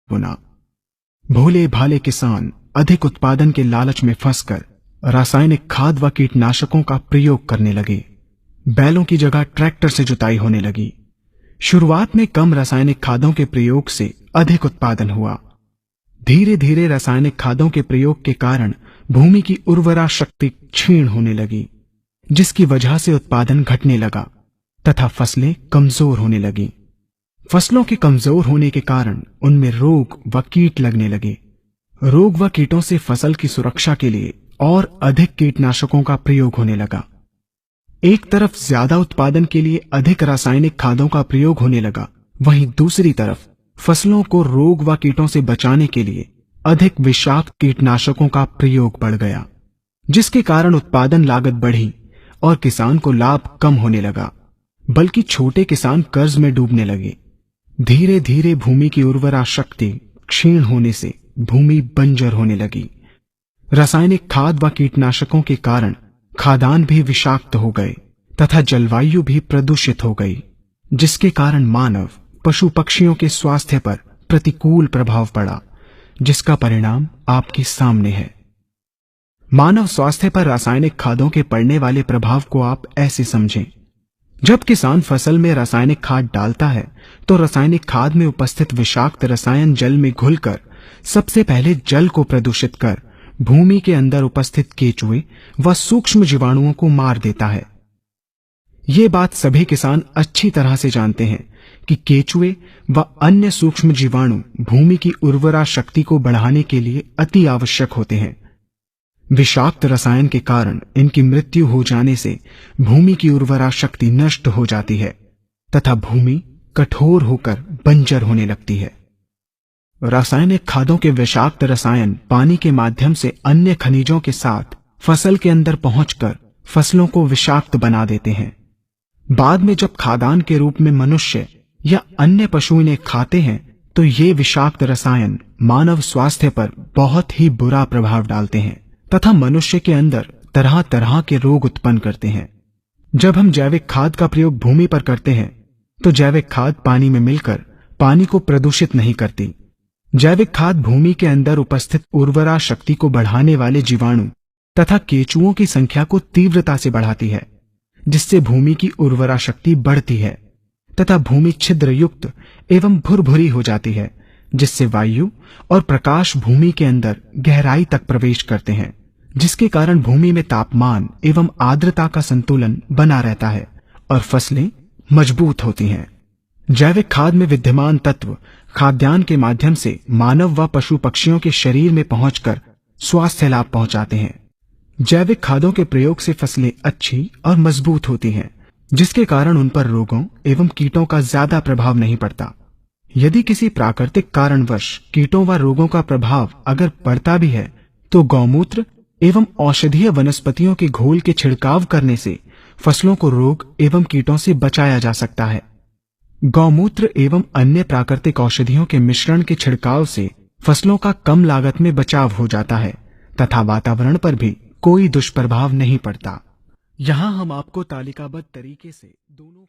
गुना। भोले भाले किसान अधिक उत्पादन के लालच में फंसकर रासायनिक खाद व कीटनाशकों का प्रयोग करने लगे। बैलों की जगह ट्रैक्टर से जुताई होने लगी। शुरुआत में कम रासायनिक खादों के प्रयोग से अधिक उत्पादन हुआ। धीरे धीरे रासायनिक खादों के प्रयोग के कारण भूमि की उर्वरा शक्ति क्षीण होने लगी, जिसकी वजह से उत्पादन घटने लगा तथा फसलें कमजोर होने लगी। फसलों के कमजोर होने के कारण उनमें रोग व कीट लगने लगे। रोग व कीटों से फसल की सुरक्षा के लिए और अधिक कीटनाशकों का प्रयोग होने लगा। एक तरफ ज्यादा उत्पादन के लिए अधिक रासायनिक खादों का प्रयोग होने लगा, वहीं दूसरी तरफ फसलों को रोग व कीटों से बचाने के लिए अधिक विषाक्त कीटनाशकों का प्रयोग बढ़ गया, जिसके कारण उत्पादन लागत बढ़ी और किसान को लाभ कम होने लगा, बल्कि छोटे किसान कर्ज में डूबने लगे। धीरे धीरे भूमि की उर्वरा शक्ति क्षीण होने से भूमि बंजर होने लगी। रासायनिक खाद व कीटनाशकों के कारण खाद्यान्न भी विषाक्त हो गए तथा जलवायु भी प्रदूषित हो गई, जिसके कारण मानव पशु पक्षियों के स्वास्थ्य पर प्रतिकूल प्रभाव पड़ा, जिसका परिणाम आपके सामने है। मानव स्वास्थ्य पर रासायनिक खादों के पड़ने वाले प्रभाव को आप ऐसे समझें। जब किसान फसल में रासायनिक खाद डालता है तो रासायनिक खाद में उपस्थित विषाक्त रसायन जल में घुलकर सबसे पहले जल को प्रदूषित कर भूमि के अंदर उपस्थित केचुए व सूक्ष्म जीवाणुओं को मार देता है। ये बात सभी किसान अच्छी तरह से जानते हैं कि केचुए व अन्य सूक्ष्म जीवाणु भूमि की उर्वरा शक्ति को बढ़ाने के लिए अति आवश्यक होते हैं। विषाक्त रसायन के कारण इनकी मृत्यु हो जाने से भूमि की उर्वरा शक्ति नष्ट हो जाती है तथा भूमि कठोर होकर बंजर होने लगती है। रासायनिक खादों के विषाक्त रसायन पानी के माध्यम से अन्य खनिजों के साथ फसल के अंदर पहुंचकर फसलों को विषाक्त बना देते हैं। बाद में जब खाद्यान्न के रूप में मनुष्य या अन्य पशु इन्हें खाते हैं तो ये विषाक्त रसायन मानव स्वास्थ्य पर बहुत ही बुरा प्रभाव डालते हैं तथा मनुष्य के अंदर तरह तरह के रोग उत्पन्न करते हैं। जब हम जैविक खाद का प्रयोग भूमि पर करते हैं तो जैविक खाद पानी में मिलकर पानी को प्रदूषित नहीं करती। जैविक खाद भूमि के अंदर उपस्थित उर्वरा शक्ति को बढ़ाने वाले जीवाणु तथा केचुओं की संख्या को तीव्रता से बढ़ाती है, जिससे भूमि की उर्वरा शक्ति बढ़ती है तथा भूमि छिद्र युक्त एवं भुरभुरी हो जाती है, जिससे वायु और प्रकाश भूमि के अंदर गहराई तक प्रवेश करते हैं, जिसके कारण भूमि में तापमान एवं आर्द्रता का संतुलन बना रहता है और फसलें मजबूत होती हैं। जैविक खाद में विद्यमान तत्व खाद्यान्न के माध्यम से मानव व पशु पक्षियों के शरीर में पहुंचकर स्वास्थ्य लाभ पहुंचाते हैं। जैविक खादों के प्रयोग से फसलें अच्छी और मजबूत होती हैं, जिसके कारण उन पर रोगों एवं कीटों का ज्यादा प्रभाव नहीं पड़ता। यदि किसी प्राकृतिक कारणवश कीटों व रोगों का प्रभाव अगर पड़ता भी है तो गौमूत्र एवं औषधीय वनस्पतियों के घोल के छिड़काव करने से फसलों को रोग एवं कीटों से बचाया जा सकता है। गौमूत्र एवं अन्य प्राकृतिक औषधियों के मिश्रण के छिड़काव से फसलों का कम लागत में बचाव हो जाता है तथा वातावरण पर भी कोई दुष्प्रभाव नहीं पड़ता। यहाँ हम आपको तालिकाबद्ध तरीके से दोनों